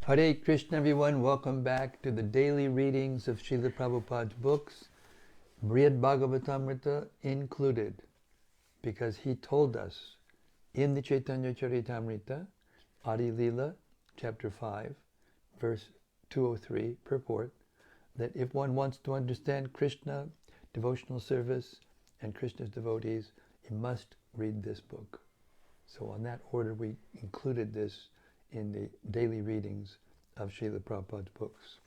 Hare Krishna, everyone. Welcome back to the daily readings of Srila Prabhupada's books, Brhad Bhagavatamrta included, because he told us in the Chaitanya Charitamrita, Adi Lila, chapter 5, verse 203, purport, that if one wants to understand Krishna, devotional service, and Krishna's devotees, you must read this book. So on that order, we included this in the daily readings of Srila Prabhupada's books.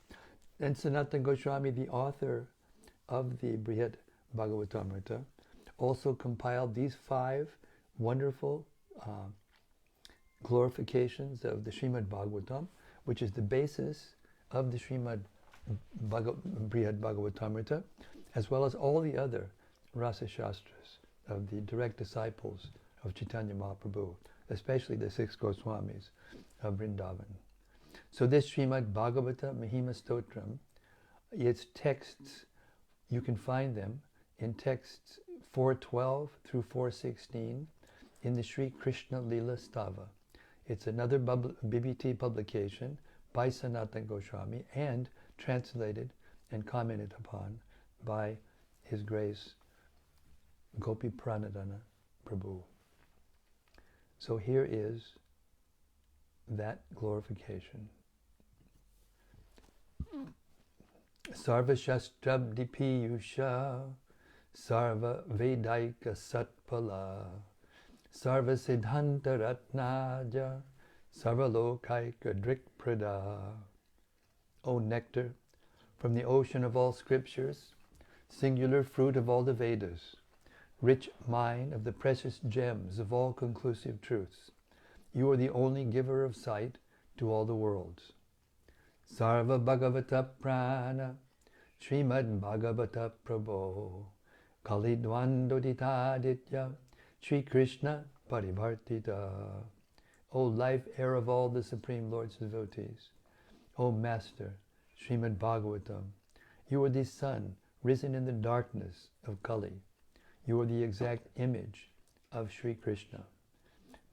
And Sanatana Goswami, the author of the Brhad Bhagavatamrta, also compiled these 5 wonderful glorifications of the Srimad Bhagavatam, which is the basis of the Brhad Bhagavatamrta, as well as all the other Rasa Shastras of the direct disciples of Chaitanya Mahaprabhu, especially the 6 Goswamis of Vrindavan. So this Srimad Bhagavatamrta Stotram, its texts, you can find them in texts 412 through 416 in the Sri Krishna Lila Stava. It's another BBT publication by Sanatana Goswami and translated and commented upon by His Grace Gopiparanadhana Prabhu. So here is that glorification. Sarva Shastrabdi Piyusha Sarva Vedaika Satpala Sarva Siddhanta Ratnaja Sarva Lokaika Drikprada. O nectar from the ocean of all scriptures, singular fruit of all the Vedas, rich mine of the precious gems of all conclusive truths, you are the only giver of sight to all the worlds. Sarva Bhagavata Prana Srimad Bhagavata Prabho Kalidwandoditaditya Sri Krishna Parivartita. O life air of all the Supreme Lord's devotees, O Master Srimad Bhagavatam, you are the sun risen in the darkness of Kali. You are the exact image of Sri Krishna.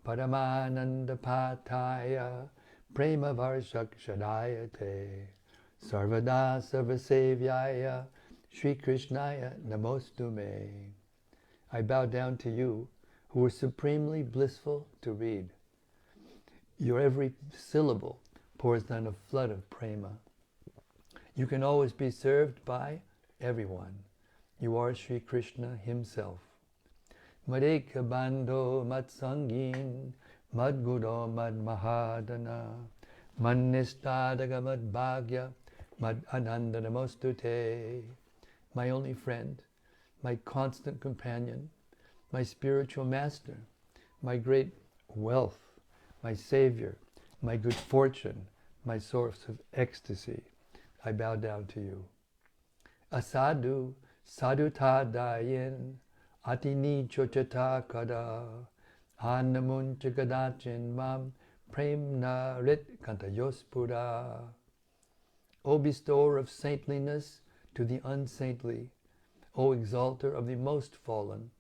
Paramananda Pataya Prema Varshak Shadayate Sarvada Sarvasevyaya Sri Krishnaya Namostume. I bow down to you, who are supremely blissful to read. Your every syllable pours down a flood of prema. You can always be served by everyone. You are Sri Krishna himself. Madeka Bando Matsangin Madguro Mad Mahadana Mannistadaga Mad Bhagya Mad Ananda Namostute. My only friend, my constant companion, my spiritual master, my great wealth, my savior, my good fortune, my source of ecstasy, I bow down to you. Asadu Sadutadayin Atini Chochata Kada Hanamun Chagadachin Mam Premna Rit Kantayospura. O bestower of saintliness to the unsaintly, O exalter of the most fallen,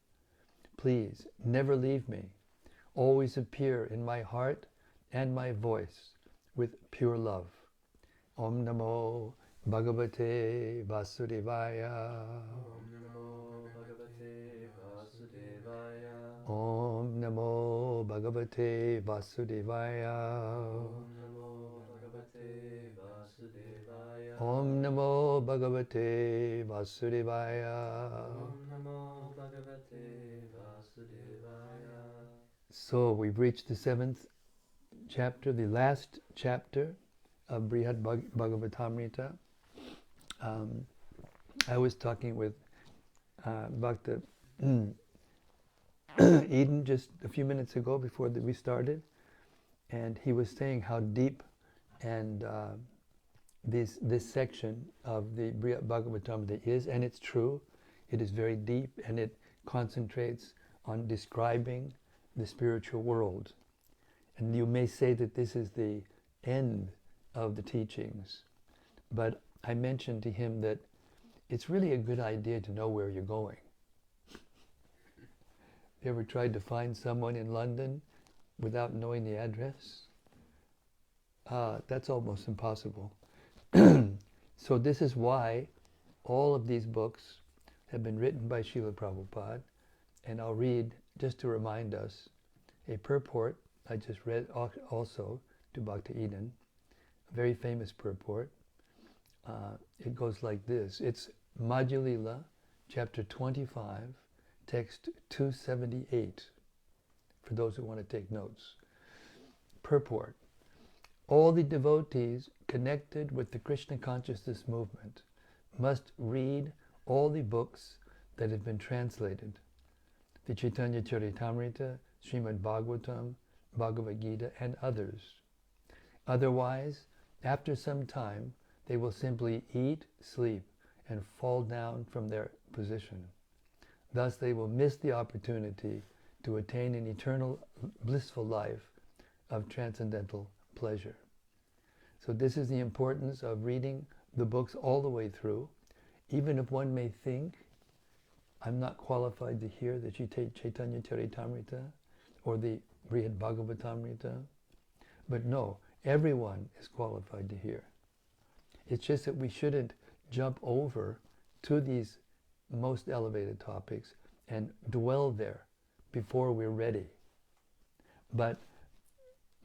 please never leave me. Always appear in my heart and my voice with pure love. Om Namo Bhagavate Vasudevaya. Om Namo Bhagavate Vasudevaya. Om Namo Bhagavate Vasudevaya. So we've reached the 7th chapter, the last chapter of Brhad Bhagavatamrta. I was talking with Bhakta Eden just a few minutes ago before we started, and he was saying how deep and this section of the Brhad Bhagavatamrta is, and it's true. It is very deep, and it concentrates on describing the spiritual world. And you may say that this is the end of the teachings, but I mentioned to him that it's really a good idea to know where you're going. You ever tried to find someone in London without knowing the address? That's almost impossible. So this is why all of these books have been written by Srila Prabhupada. And I'll read, just to remind us, a purport I just read also to Bhakti Eden, a very famous purport. It goes like this. It's Madhya Lila, chapter 25, text 278, for those who want to take notes. Purport. All the devotees connected with the Krishna consciousness movement must read all the books that have been translated. The Chaitanya Charitamrita, Srimad Bhagavatam, Bhagavad Gita, and others. Otherwise, after some time, they will simply eat, sleep, and fall down from their position. Thus, they will miss the opportunity to attain an eternal, blissful life of transcendental pleasure. So this is the importance of reading the books all the way through, even if one may think, I'm not qualified to hear the Chaitanya Charitamrita or the Brhad Bhagavatamrita. But no, everyone is qualified to hear. It's just that we shouldn't jump over to these most elevated topics and dwell there before we're ready. But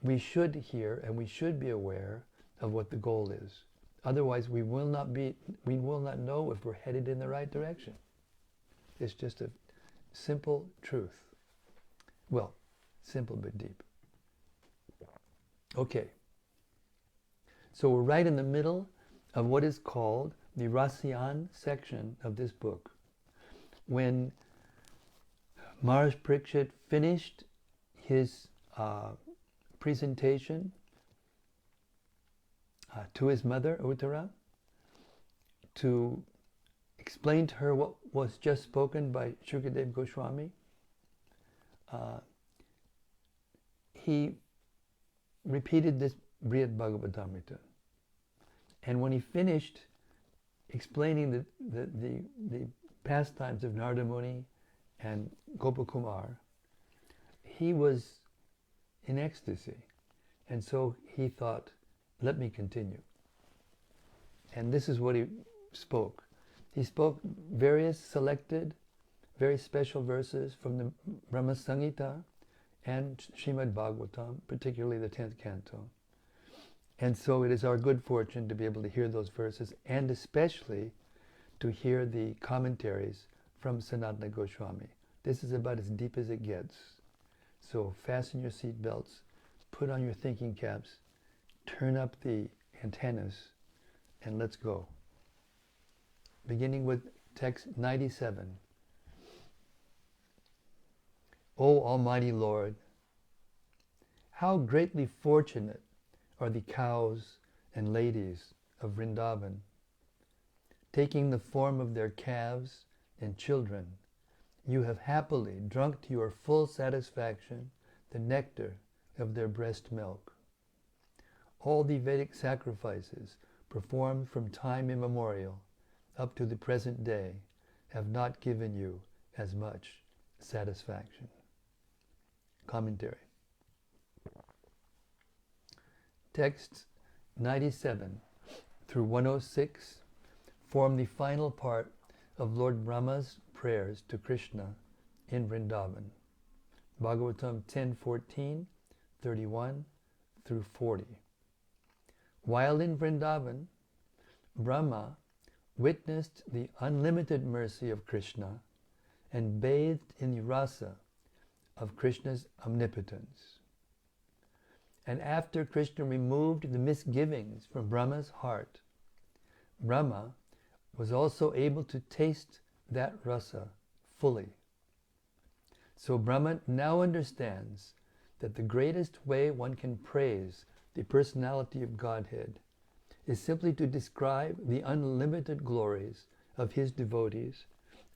we should hear and we should be aware of what the goal is. Otherwise, we will not know if we're headed in the right direction. It's just a simple truth. Well, simple but deep. Okay. So we're right in the middle of what is called the Rasyan section of this book. When Maharaj Parikshit finished his presentation to his mother, Uttara, to explain to her what was just spoken by Shukadev Goswami, he repeated this Brhad Bhagavatamrta. And when he finished explaining the pastimes of Narada Muni and Gopakumar, he was in ecstasy. And so he thought, let me continue. And this is what he spoke. He spoke various selected, very special verses from the Brahma Samhita and Srimad Bhagavatam, particularly the 10th canto. And so it is our good fortune to be able to hear those verses, and especially to hear the commentaries from Sanatana Goswami. This is about as deep as it gets. So fasten your seat belts, put on your thinking caps, turn up the antennas, and let's go. Beginning with text 97. O Almighty Lord, how greatly fortunate are the cows and ladies of Vrindavan, taking the form of their calves and children. You have happily drunk to your full satisfaction the nectar of their breast milk. All the Vedic sacrifices performed from time immemorial up to the present day have not given you as much satisfaction. Commentary. Texts 97 through 106 form the final part of Lord Brahma's prayers to Krishna in Vrindavan. Bhagavatam 10:14, 31 through 40. While in Vrindavan, Brahma witnessed the unlimited mercy of Krishna and bathed in the rasa of Krishna's omnipotence. And after Krishna removed the misgivings from Brahma's heart, Brahma was also able to taste that rasa fully. So Brahma now understands that the greatest way one can praise the personality of Godhead is simply to describe the unlimited glories of his devotees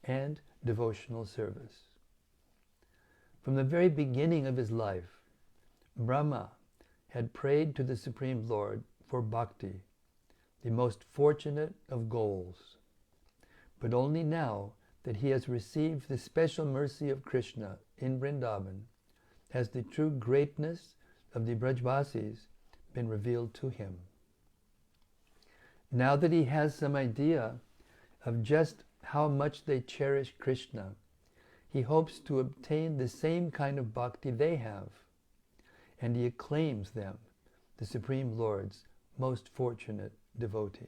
and devotional service. From the very beginning of his life, Brahma had prayed to the Supreme Lord for bhakti, the most fortunate of goals. But only now that he has received the special mercy of Krishna in Vrindavan has the true greatness of the Brajvasis been revealed to him. Now that he has some idea of just how much they cherish Krishna, he hopes to obtain the same kind of bhakti they have, and he acclaims them the Supreme Lord's most fortunate devotees.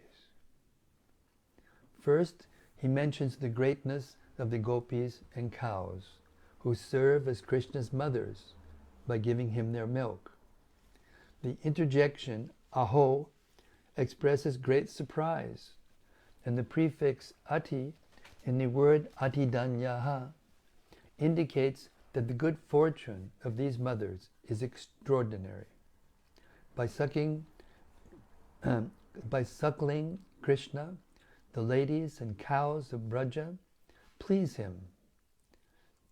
First, he mentions the greatness of the gopis and cows, who serve as Krishna's mothers by giving him their milk. The interjection aho expresses great surprise, and the prefix ati in the word atidanyaha indicates that the good fortune of these mothers is extraordinary. By suckling Krishna, the ladies and cows of Braja please him,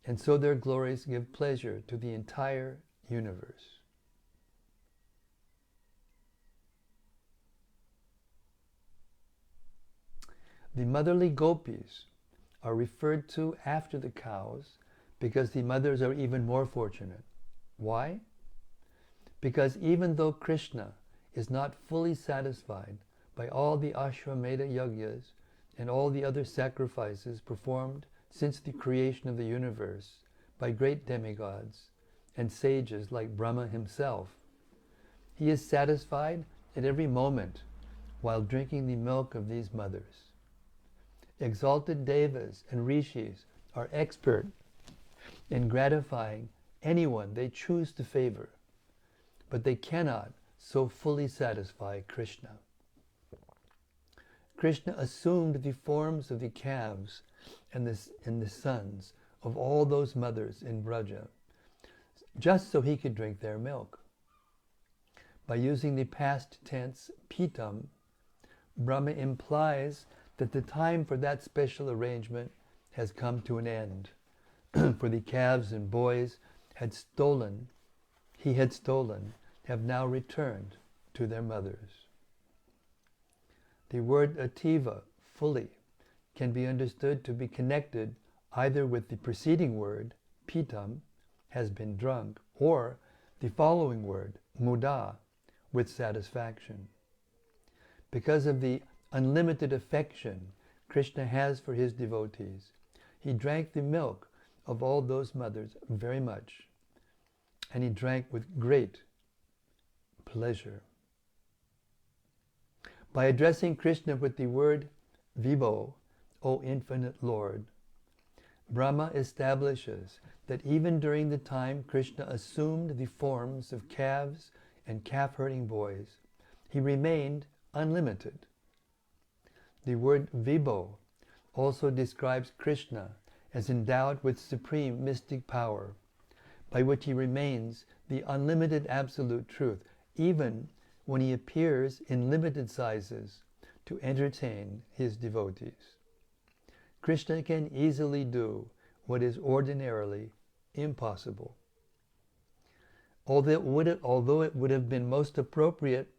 and so their glories give pleasure to the entire universe. The motherly gopis are referred to after the cows because the mothers are even more fortunate. Why? Because even though Krishna is not fully satisfied by all the Ashwamedha yajnas and all the other sacrifices performed since the creation of the universe by great demigods and sages like Brahma himself, he is satisfied at every moment while drinking the milk of these mothers. Exalted devas and rishis are expert in gratifying anyone they choose to favor, but they cannot so fully satisfy Krishna. Krishna assumed the forms of the calves and the sons of all those mothers in Braja, just so he could drink their milk. By using the past tense pitam, Brahma implies that the time for that special arrangement has come to an end, for the calves and boys he had stolen, have now returned to their mothers. The word ativa, fully, can be understood to be connected either with the preceding word, pitam, has been drunk, or the following word, muda, with satisfaction. Because of the unlimited affection Krishna has for his devotees, he drank the milk of all those mothers very much, and he drank with great pleasure. By addressing Krishna with the word Vibho, O infinite Lord, Brahma establishes that even during the time Krishna assumed the forms of calves and calf-herding boys, he remained unlimited. The word Vibho also describes Krishna as endowed with supreme mystic power, by which he remains the unlimited absolute truth, even when he appears in limited sizes to entertain his devotees. Krishna can easily do what is ordinarily impossible. Although it would have been most appropriate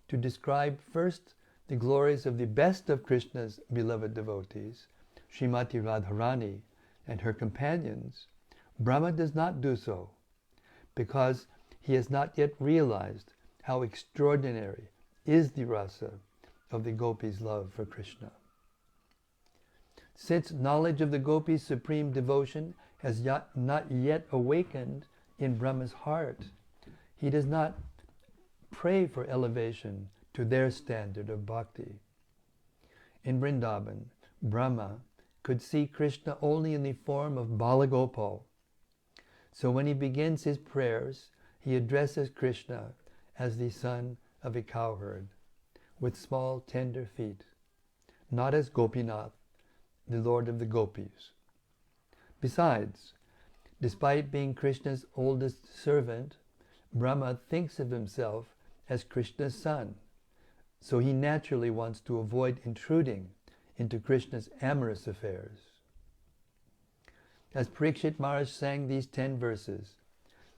to describe first the glories of the best of Krishna's beloved devotees, Srimati Radharani and her companions, Brahma does not do so, because he has not yet realized how extraordinary is the rasa of the gopis' love for Krishna. Since knowledge of the gopis' supreme devotion has not yet awakened in Brahma's heart, he does not pray for elevation to their standard of bhakti. In Vrindavan, Brahma could see Krishna only in the form of Balagopal. So when he begins his prayers, he addresses Krishna as the son of a cowherd, with small tender feet, not as Gopinath, the lord of the gopis. Besides, despite being Krishna's oldest servant, Brahma thinks of himself as Krishna's son, so he naturally wants to avoid intruding into Krishna's amorous affairs. As Parikshit Maharaj sang these 10 verses,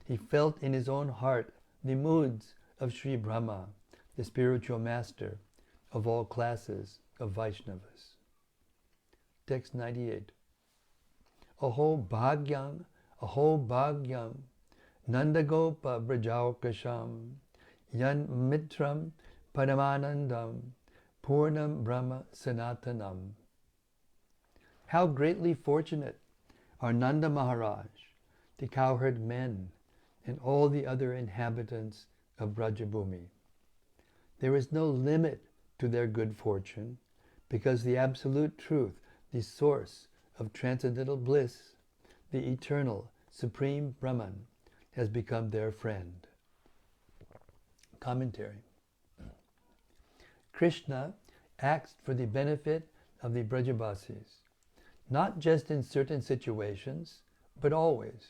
he felt in his own heart the moods of Sri Brahma, the spiritual master of all classes of Vaishnavas. Text 98. Aho bhagyam, Nanda Gopa Brajaukasham, yan mitram paramanandam purnam brahma sanatanam. How greatly fortunate are Nanda Maharaj, the cowherd men, and all the other inhabitants of Brajabhumi. There is no limit to their good fortune, because the absolute truth, the source of transcendental bliss, the eternal supreme Brahman, has become their friend. Commentary. Krishna acts for the benefit of the Brajabasis, not just in certain situations, but always.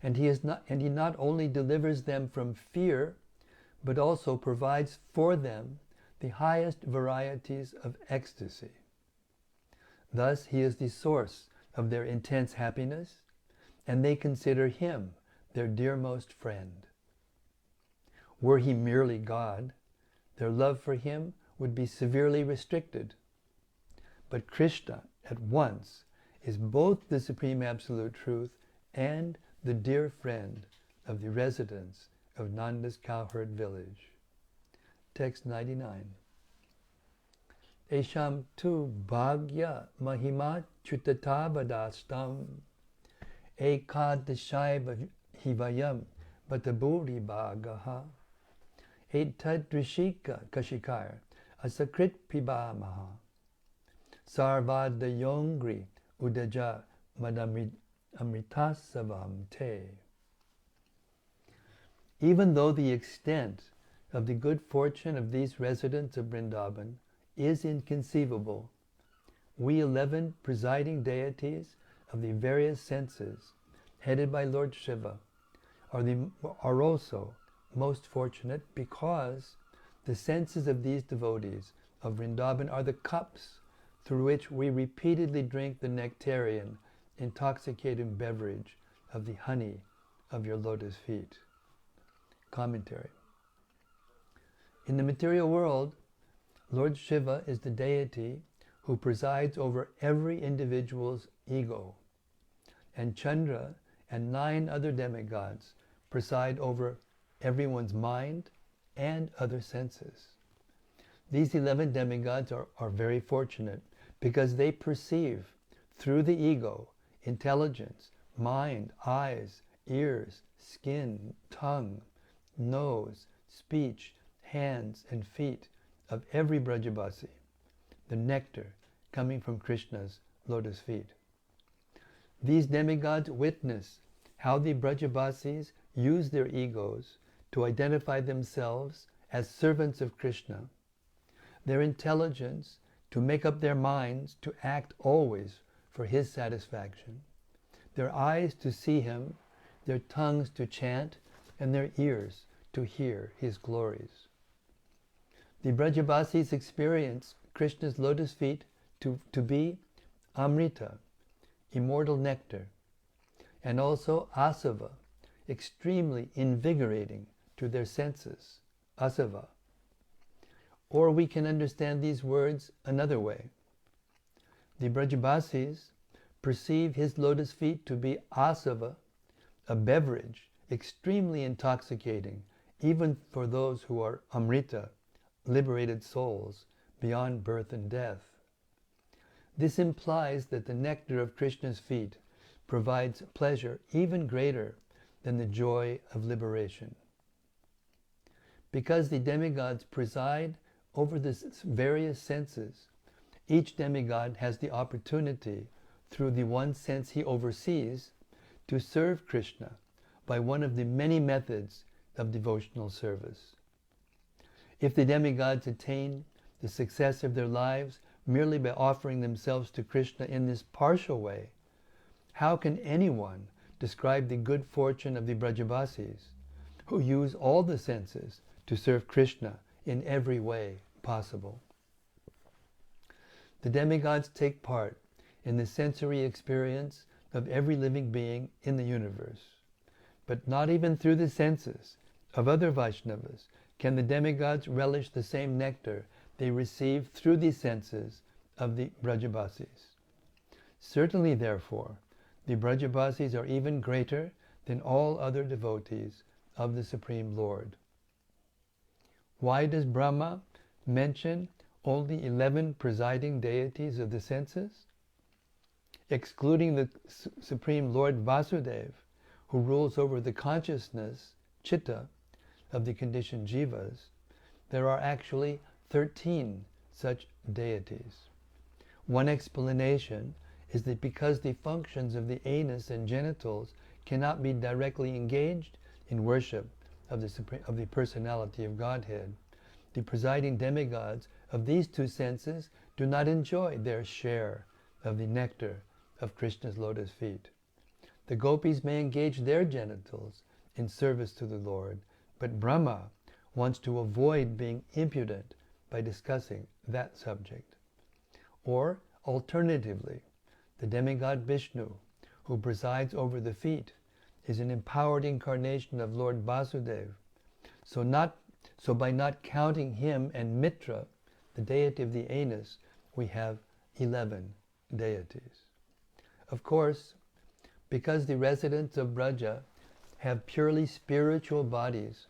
And he not only delivers them from fear, but also provides for them the highest varieties of ecstasy. Thus, he is the source of their intense happiness, and they consider him their dearmost friend. Were he merely God, their love for him would be severely restricted. But Krishna, at once, is both the Supreme Absolute Truth and the dear friend of the residents of Nanda's cowherd village. Text 99. Esham tu bhagya mahima chutatabadastam ekadashaiva hivayam bataburi bhagaha etad drishika kashikar asakrit pibamaha sarvadayongri udaja madamritasavam te. Even though the extent of the good fortune of these residents of Vrindavan is inconceivable, we 11 presiding deities of the various senses, headed by Lord Shiva, are also most fortunate, because the senses of these devotees of Vrindavan are the cups through which we repeatedly drink the nectarian, intoxicating beverage of the honey of your lotus feet. Commentary. In the material world, Lord Shiva is the deity who presides over every individual's ego, and Chandra and 9 other demigods preside over everyone's mind and other senses. These 11 demigods are very fortunate, because they perceive through the ego intelligence, mind, eyes, ears, skin, tongue, nose, speech, hands, and feet of every Brajabasi, the nectar coming from Krishna's lotus feet. These demigods witness how the Brajabasis use their egos to identify themselves as servants of Krishna, their intelligence to make up their minds to act always for his satisfaction, their eyes to see him, their tongues to chant, and their ears to hear his glories. The Brajabasis experience Krishna's lotus feet to be Amrita, immortal nectar, and also Asava, extremely invigorating to their senses, Asava. Or we can understand these words another way. The Brajabasis perceive his lotus feet to be Asava, a beverage extremely intoxicating, even for those who are Amrita, liberated souls beyond birth and death. This implies that the nectar of Krishna's feet provides pleasure even greater than the joy of liberation. Because the demigods preside over the various senses, each demigod has the opportunity, through the one sense he oversees, to serve Krishna by one of the many methods of devotional service. If the demigods attain the success of their lives merely by offering themselves to Krishna in this partial way, how can anyone describe the good fortune of the Brajabasis, who use all the senses to serve Krishna in every way possible? The demigods take part in the sensory experience of every living being in the universe. But not even through the senses of other Vaishnavas can the demigods relish the same nectar they receive through the senses of the Brajabasis. Certainly, therefore, the Brajabasis are even greater than all other devotees of the Supreme Lord. Why does Brahma mention only 11 presiding deities of the senses? Excluding the Supreme Lord Vasudeva, who rules over the consciousness, chitta, of the conditioned jivas, there are actually 13 such deities. One explanation is that because the functions of the anus and genitals cannot be directly engaged in worship of the personality of Godhead, the presiding demigods of these two senses do not enjoy their share of the nectar of Krishna's lotus feet. The gopis may engage their genitals in service to the Lord, but Brahma wants to avoid being impudent by discussing that subject. Or, alternatively, the demigod Vishnu, who presides over the feet, is an empowered incarnation of Lord Vasudeva. So by not counting him and Mitra, the deity of the anus, we have 11 deities. Of course, because the residents of Braja have purely spiritual bodies,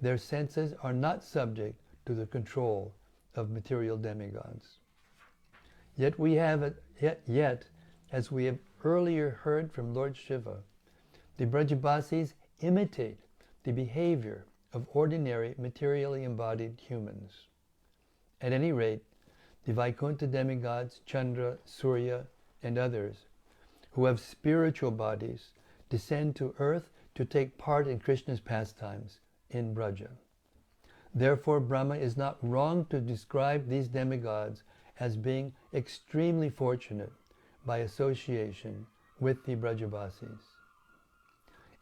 their senses are not subject to the control of material demigods. Yet, as we have earlier heard from Lord Shiva, the Brajabasis imitate the behavior of ordinary materially embodied humans. At any rate, the Vaikuntha demigods, Chandra, Surya, and others, who have spiritual bodies, descend to earth to take part in Krishna's pastimes in Braja. Therefore, Brahma is not wrong to describe these demigods as being extremely fortunate by association with the Brajabasis.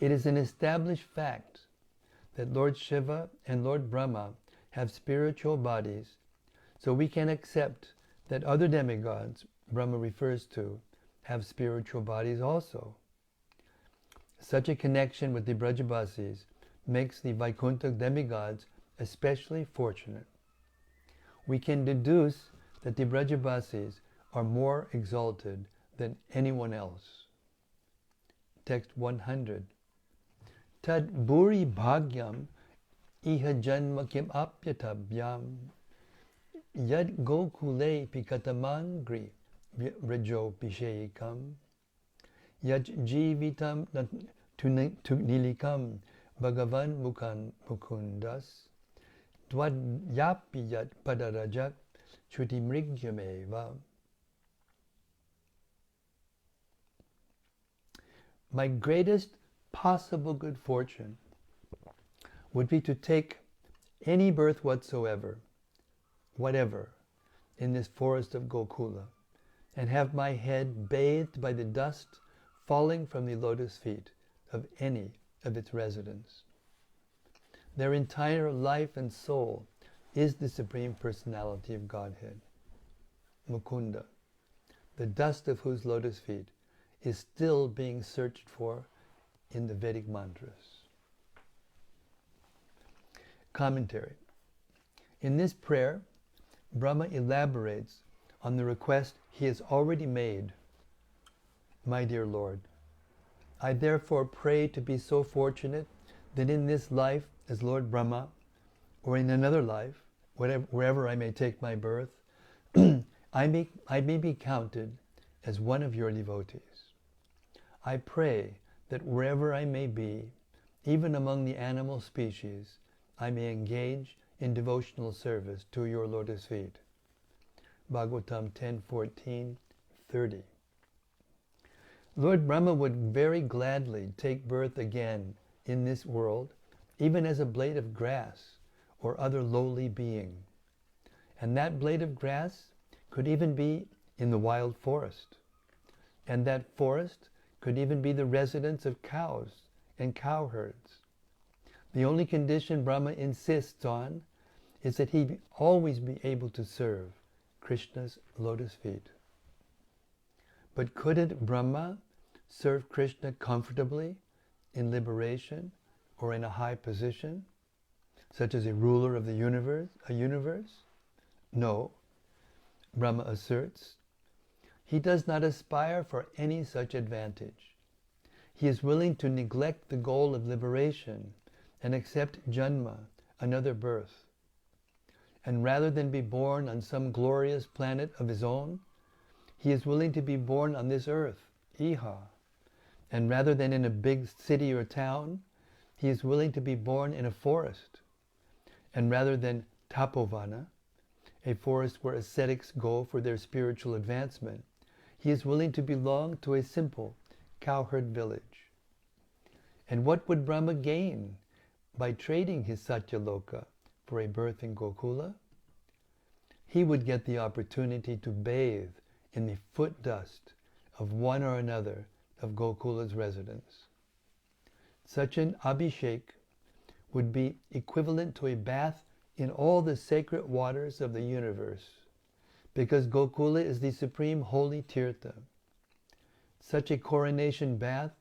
It is an established fact that Lord Shiva and Lord Brahma have spiritual bodies, so we can accept that other demigods Brahma refers to have spiritual bodies also. Such a connection with the Brajabasis makes the Vaikuntha demigods especially fortunate. We can deduce that the Brajabasis are more exalted than anyone else. Text 100. Tad buri bhagyam iha janma kim apyatabhyam yad gokule pikatamangri vrajo pishayikam yad jivitam tunilikam bhagavan mukundas dvadyapiyat padarajak chutimrigyameva. My greatest possible good fortune would be to take any birth whatever, in this forest of Gokula, and have my head bathed by the dust falling from the lotus feet of any of its residents. Their entire life and soul is the Supreme Personality of Godhead, Mukunda, the dust of whose lotus feet is still being searched for in the Vedic mantras. Commentary. In this prayer, Brahma elaborates on the request he has already made. My dear Lord, I therefore pray to be so fortunate that in this life as Lord Brahma, or in another life, wherever I may take my birth, I may be counted as one of your devotees. I pray that wherever I may be, even among the animal species, I may engage in devotional service to your lotus feet. Bhagavatam 10:14-30. Lord Brahma would very gladly take birth again in this world, even as a blade of grass or other lowly being. And that blade of grass could even be in the wild forest. And that forest could even be the residence of cows and cowherds. The only condition Brahma insists on is that he always be able to serve Krishna's lotus feet. But couldn't Brahma serve Krishna comfortably in liberation or in a high position, such as a ruler of the universe? No, Brahma asserts. He does not aspire for any such advantage. He is willing to neglect the goal of liberation and accept janma, another birth. and rather than be born on some glorious planet of his own, he is willing to be born on this earth, Iha. And rather than in a big city or town, he is willing to be born in a forest. And rather than tapovana, a forest where ascetics go for their spiritual advancement, he is willing to belong to a simple cowherd village. And what would Brahma gain by trading his Satyaloka for a birth in Gokula? He would get the opportunity to bathe in the foot dust of one or another of Gokula's residents. Such an abhishek would be equivalent to a bath in all the sacred waters of the universe, because Gokula is the supreme holy tirtha. Such a coronation bath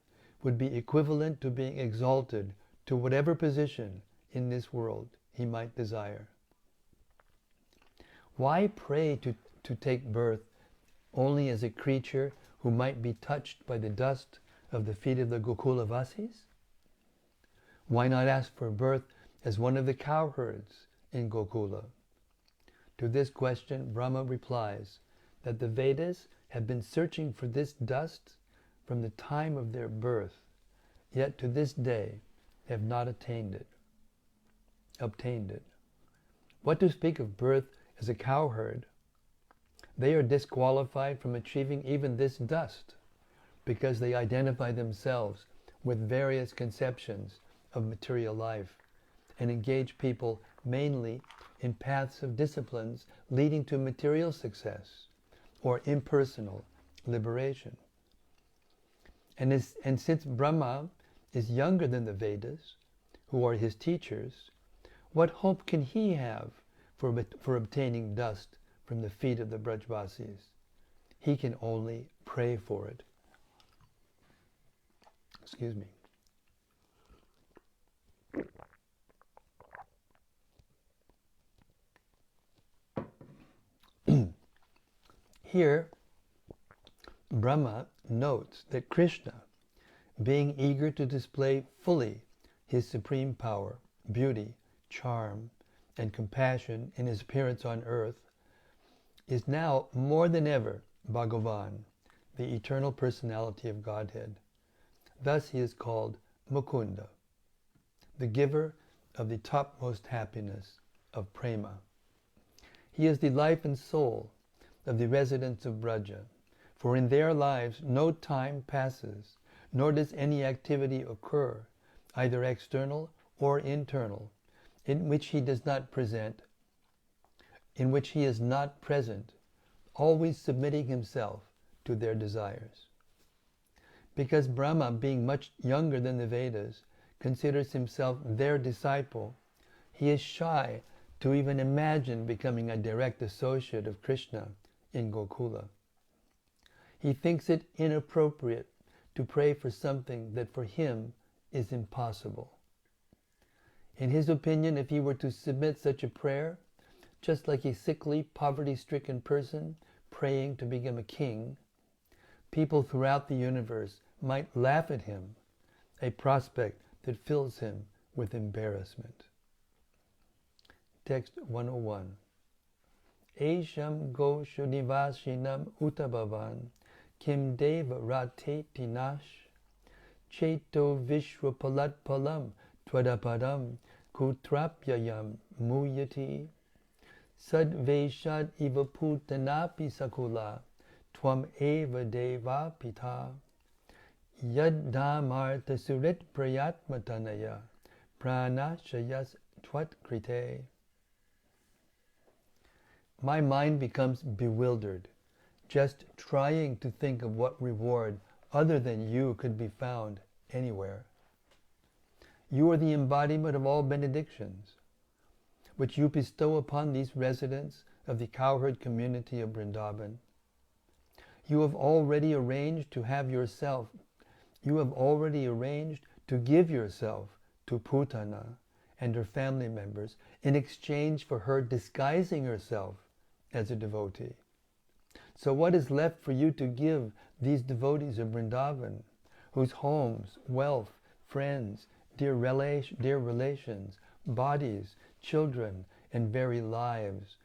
would be equivalent to being exalted to whatever position in this world he might desire. Why pray to take birth only as a creature who might be touched by the dust of the feet of the Gokulavasis? Why not ask for birth as one of the cowherds in Gokula? To this question, Brahma replies that the Vedas have been searching for this dust from the time of their birth, yet to this day have not obtained it. What to speak of birth as a cowherd? They are disqualified from achieving even this dust because they identify themselves with various conceptions of material life and engage people mainly in paths of disciplines leading to material success or impersonal liberation. And since Brahma is younger than the Vedas, who are his teachers, what hope can he have for obtaining dust from the feet of the Brajvasis? He can only pray for it. Excuse me. Here, Brahma notes that Krishna, being eager to display fully his supreme power, beauty, charm, and compassion in his appearance on earth, is now more than ever Bhagavan, the eternal personality of Godhead. Thus he is called Mukunda, the giver of the topmost happiness of prema. He is the life and soul of the residents of Braja, for in their lives no time passes, nor does any activity occur, either external or internal, in which he is not present, always submitting himself to their desires. Because Brahma, being much younger than the Vedas, considers himself their disciple, he is shy to even imagine becoming a direct associate of Krishna in Gokula. He thinks it inappropriate to pray for something that for him is impossible. In his opinion, if he were to submit such a prayer, just like a sickly, poverty-stricken person praying to become a king, people throughout the universe might laugh at him, a prospect that fills him with embarrassment. Text 101. Esham go shunivashinam utabhavan kim deva rate tinash cheto vishwapalat palam tvadapadam kutrapyayam muyati sadveshad iva putanapi sakula tvam eva deva pita yaddamartha surit prayatmatanaya pranashayas tvat krite. My mind becomes bewildered, just trying to think of what reward other than you could be found anywhere. You are the embodiment of all benedictions, which you bestow upon these residents of the cowherd community of Vrindavan. You have already arranged to give yourself to Putana and her family members in exchange for her disguising herself as a devotee. So what is left for you to give these devotees of Vrindavan, whose homes, wealth, friends, dear relations, bodies, children, and very lives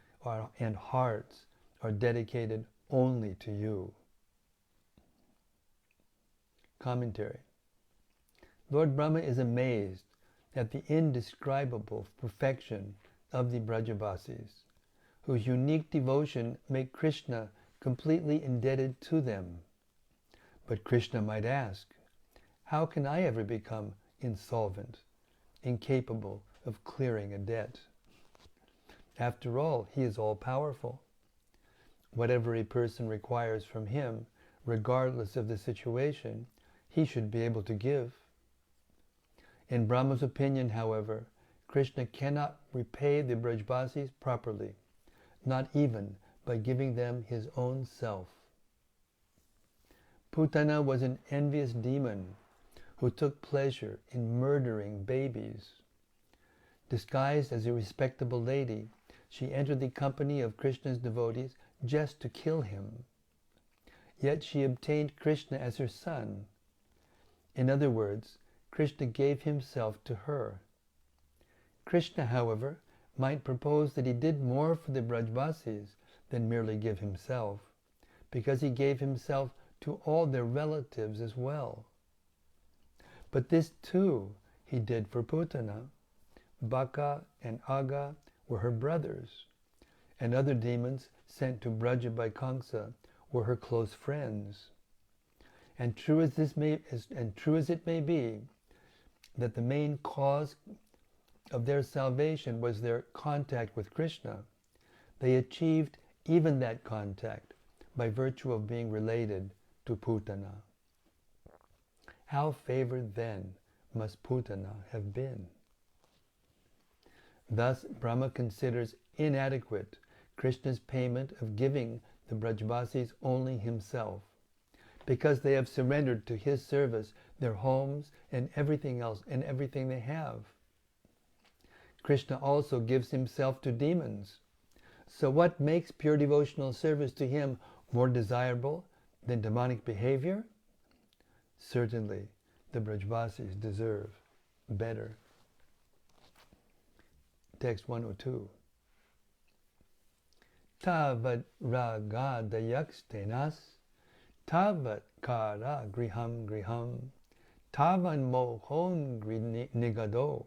and hearts are dedicated only to you. Commentary. Lord Brahma is amazed at the indescribable perfection of the Brajavasis, whose unique devotion make Krishna completely indebted to them. But Krishna might ask, how can I ever become insolvent, incapable of clearing a debt? After all, he is all-powerful. Whatever a person requires from him, regardless of the situation, he should be able to give. In Brahma's opinion, however, Krishna cannot repay the Brajavasis properly, not even by giving them his own self. Putana was an envious demon who took pleasure in murdering babies. Disguised as a respectable lady, she entered the company of Krishna's devotees just to kill him. Yet she obtained Krishna as her son. In other words, Krishna gave himself to her. Krishna, however, might propose that he did more for the Brajavasis than merely give himself, because he gave himself to all their relatives as well. But this too he did for Putana. Baka and Aga were her brothers, and other demons sent to Braja by Kamsa were her close friends. And true as it may be, that the main cause of their salvation was their contact with Krishna, they achieved even that contact by virtue of being related to Putana. How favored then must Putana have been? Thus Brahma considers inadequate Krishna's payment of giving the Brajavasis only himself, because they have surrendered to his service their homes and everything else and everything they have. Krishna also gives himself to demons. So what makes pure devotional service to him more desirable than demonic behavior? Certainly, the Brajavasis deserve better. Text 102. Tavat raga dayakstenas, tavat kara griham griham, tavan mohon nigado,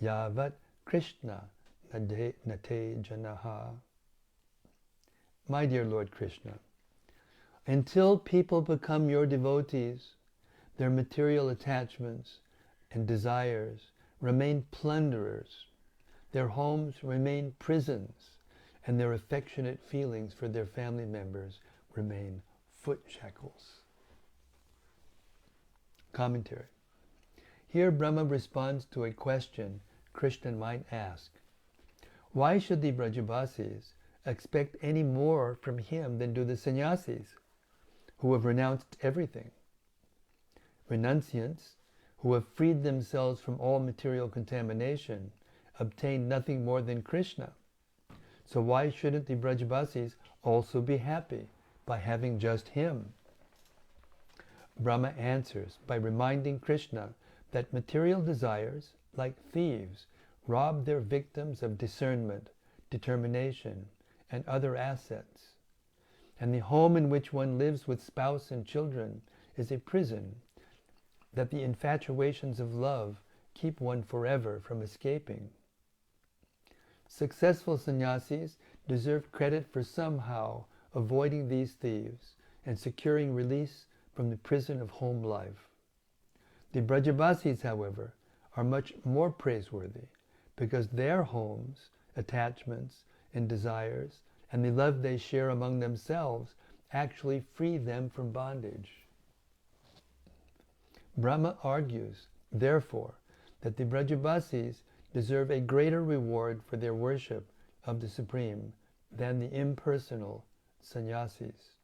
yavat Krishna nate janaha. My dear Lord Krishna, until people become your devotees, their material attachments and desires remain plunderers, their homes remain prisons, and their affectionate feelings for their family members remain foot shackles. Commentary. Here Brahma responds to a question Krishna might ask. Why should the Brajavasis expect any more from him than do the sannyasis, who have renounced everything? Renunciants, who have freed themselves from all material contamination, obtain nothing more than Krishna. So why shouldn't the Brajavasis also be happy by having just him? Brahma answers by reminding Krishna that material desires, like thieves, rob their victims of discernment, determination, and other assets. And the home in which one lives with spouse and children is a prison that the infatuations of love keep one forever from escaping. Successful sannyasis deserve credit for somehow avoiding these thieves and securing release from the prison of home life. The Brajavasis, however, are much more praiseworthy because their homes, attachments, and desires, and the love they share among themselves actually free them from bondage. Brahma argues, therefore, that the Brajavasis deserve a greater reward for their worship of the Supreme than the impersonal sannyasis.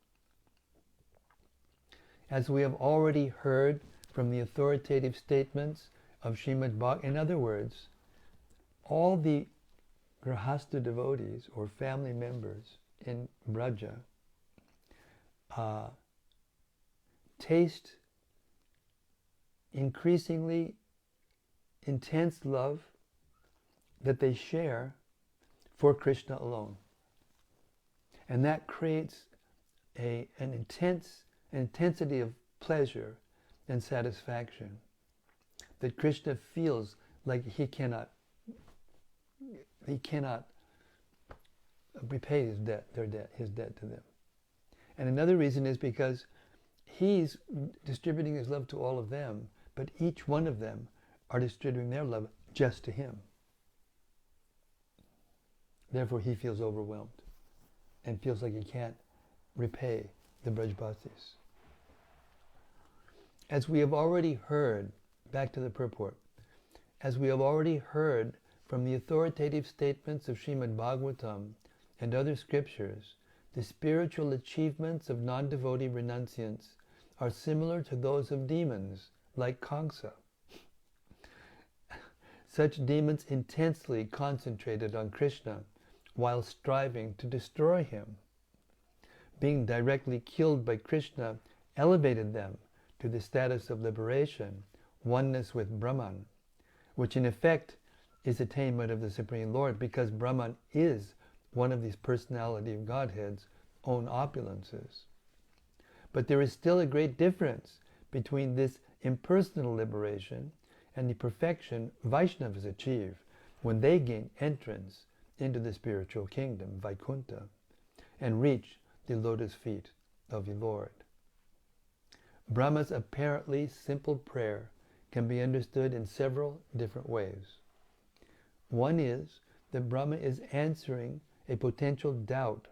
As we have already heard from the authoritative statements of Srimad Bhagavatam, in other words, all the grahastha devotees or family members in Braja taste increasingly intense love that they share for Krishna alone. And that creates an intensity of pleasure and satisfaction that Krishna feels like he cannot repay his debt to them. And another reason is because he's distributing his love to all of them, but each one of them are distributing their love just to him. Therefore, he feels overwhelmed and feels like he can't repay the Brajbasis. As we have already heard, back to the purport, as we have already heard from the authoritative statements of Srimad Bhagavatam and other scriptures, the spiritual achievements of non-devotee renunciants are similar to those of demons, like Kamsa. Such demons intensely concentrated on Krishna while striving to destroy him. Being directly killed by Krishna elevated them to the status of liberation, oneness with Brahman, which in effect is attainment of the Supreme Lord, because Brahman is one of these personality of Godhead's own opulences. But there is still a great difference between this impersonal liberation and the perfection Vaishnavas achieve when they gain entrance into the spiritual kingdom, Vaikuntha, and reach the lotus feet of the Lord. Brahma's apparently simple prayer can be understood in several different ways. One is that Brahma is answering a potential doubt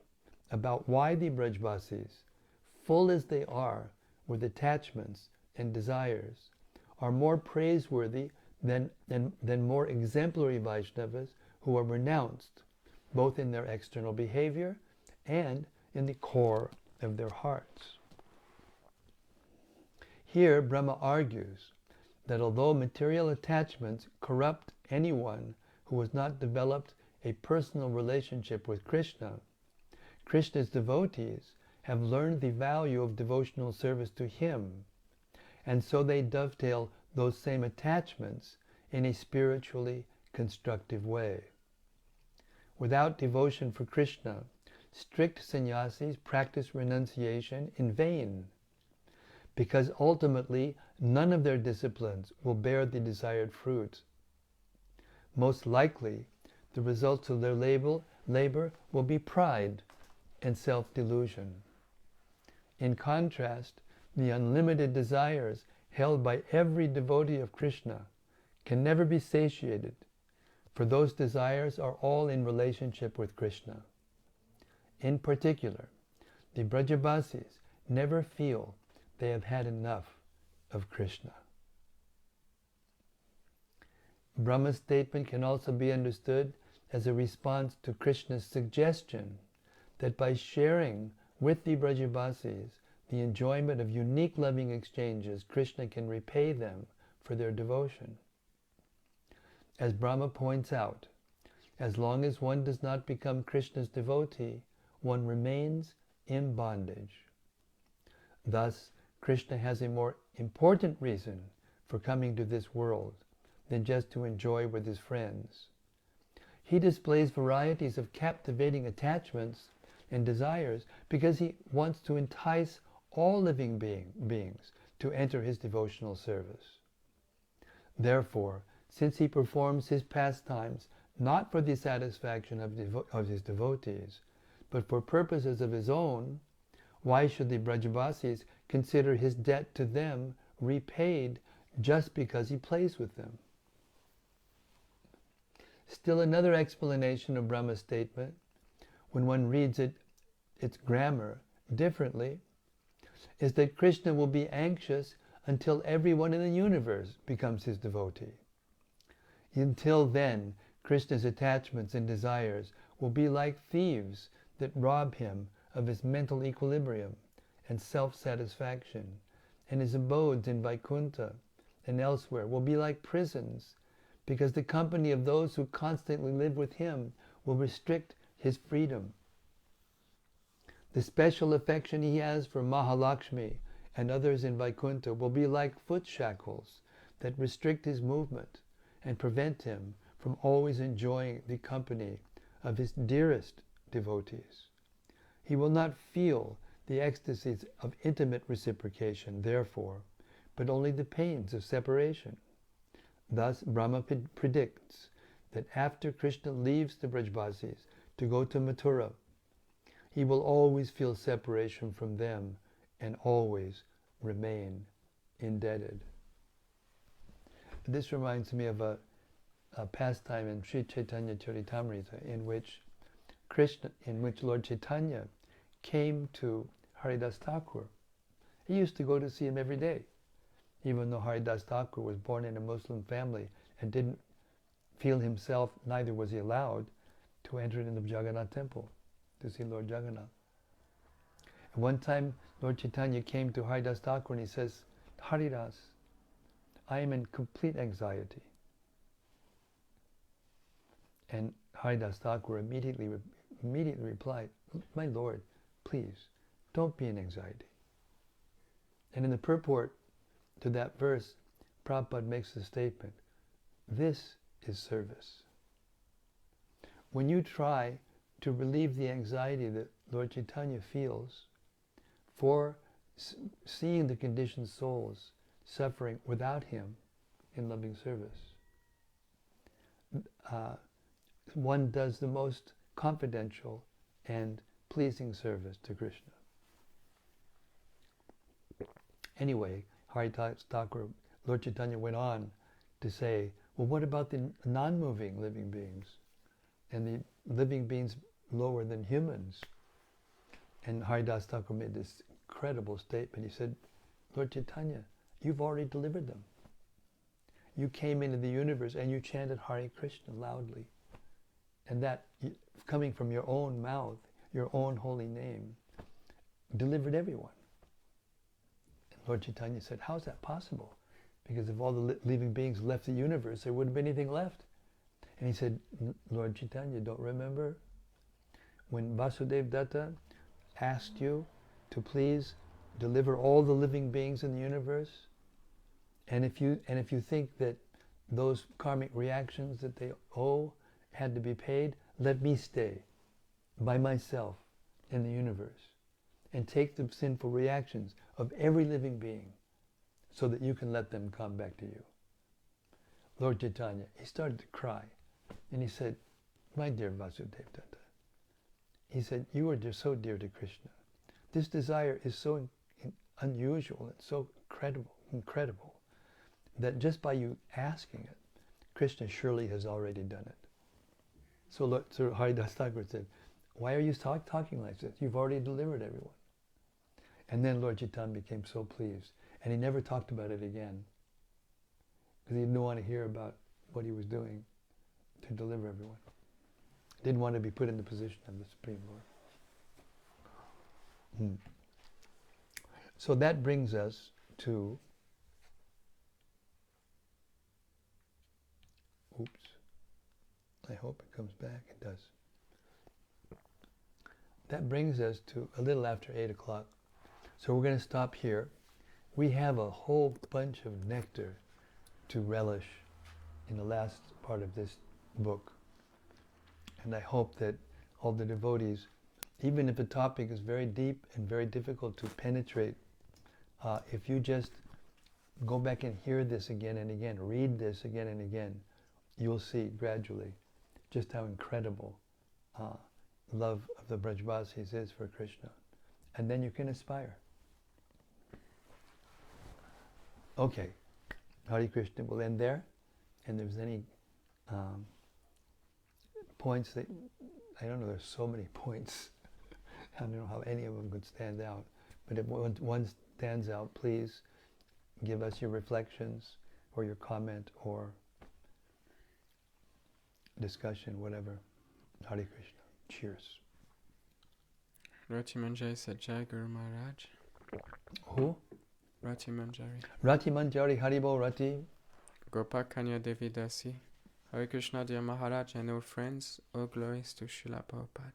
about why the Brajbasis, full as they are with attachments and desires, are more praiseworthy than more exemplary Vaishnavas who are renounced, both in their external behavior and in the core of their hearts. Here, Brahma argues that although material attachments corrupt anyone who has not developed a personal relationship with Krishna, Krishna's devotees have learned the value of devotional service to him, and so they dovetail those same attachments in a spiritually constructive way. Without devotion for Krishna, strict sannyasis practice renunciation in vain, because ultimately none of their disciplines will bear the desired fruit. Most likely, the results of their labor will be pride and self-delusion. In contrast, the unlimited desires held by every devotee of Krishna can never be satiated, for those desires are all in relationship with Krishna. In particular, the Brajavasis never feel they have had enough of Krishna. Brahma's statement can also be understood as a response to Krishna's suggestion that by sharing with the Brajavasis the enjoyment of unique loving exchanges, Krishna can repay them for their devotion. As Brahma points out, as long as one does not become Krishna's devotee, one remains in bondage. Thus, Krishna has a more important reason for coming to this world than just to enjoy with his friends. He displays varieties of captivating attachments and desires because he wants to entice all living beings to enter his devotional service. Therefore, since he performs his pastimes not for the satisfaction of his devotees, but for purposes of his own, why should the Brajavasis consider his debt to them repaid just because he plays with them? Still another explanation of Brahma's statement, when one reads its grammar differently, is that Krishna will be anxious until everyone in the universe becomes his devotee. Until then, Krishna's attachments and desires will be like thieves that rob him of his mental equilibrium and self-satisfaction, and his abodes in Vaikuntha and elsewhere will be like prisons, because the company of those who constantly live with him will restrict his freedom. The special affection he has for Mahalakshmi and others in Vaikuntha will be like foot shackles that restrict his movement and prevent him from always enjoying the company of his dearest devotees. He will not feel the ecstasies of intimate reciprocation, therefore, but only the pains of separation. Thus, Brahma predicts that after Krishna leaves the Brajbasis to go to Mathura, he will always feel separation from them and always remain indebted. This reminds me of a pastime in Sri Chaitanya Charitamrita in which Lord Chaitanya came to Haridas Thakur. He used to go to see him every day, even though Haridas Thakur was born in a Muslim family and didn't feel himself, neither was he allowed, to enter into the Jagannath temple to see Lord Jagannath. And one time, Lord Chaitanya came to Haridas Thakur and he says, Haridas, I am in complete anxiety. And Haridas Thakur immediately replied, my Lord, please, don't be in anxiety. And in the purport to that verse, Prabhupada makes the statement, this is service. When you try to relieve the anxiety that Lord Chaitanya feels for seeing the conditioned souls suffering without him in loving service, one does the most confidential and pleasing service to Krishna. Anyway, Haridas Thakur, Lord Chaitanya went on to say, well, what about the non-moving living beings and the living beings lower than humans? And Haridas Thakur made this incredible statement. He said, Lord Chaitanya, you've already delivered them. You came into the universe and you chanted Hare Krishna loudly. And that, coming from your own mouth, your own holy name, delivered everyone. And Lord Chaitanya said, how is that possible? Because if all the living beings left the universe, there wouldn't be anything left. And he said, Lord Chaitanya, don't remember when Vasudeva Datta asked you to please deliver all the living beings in the universe? And if you think that those karmic reactions that they owe had to be paid, let me stay by myself in the universe and take the sinful reactions of every living being so that you can let them come back to you. Lord Chaitanya, he started to cry and he said, my dear Vasudeva Datta, he said, you are so dear to Krishna. This desire is so unusual and so incredible that just by you asking it, Krishna surely has already done it. So Haridas Thakur said, why are you talking like this? You've already delivered everyone. And then Lord Chaitanya became so pleased. And he never talked about it again. Because he didn't want to hear about what he was doing to deliver everyone. Didn't want to be put in the position of the Supreme Lord. So that brings us to, I hope it comes back, it does. That brings us to a little after 8 o'clock. So we're going to stop here. We have a whole bunch of nectar to relish in the last part of this book. And I hope that all the devotees, even if the topic is very deep and very difficult to penetrate, if you just go back and hear this again and again, read this again and again, you'll see gradually just how incredible love of the Brajbasis is for Krishna. And then you can aspire. Okay, Hare Krishna, we'll end there. And if there's any points that, I don't know, there's so many points. I don't know how any of them could stand out. But if one stands out, please give us your reflections or your comment or discussion, whatever. Hare Krishna. Cheers. Rati Manjari said Jai Guru Maharaj. Who? Rati Manjari. Rati Manjari, Haribo Rati. Gopa Kanya Devi Dasi. Hare Krishna, dear Maharaj and all friends, all glories to Srila Prabhupada.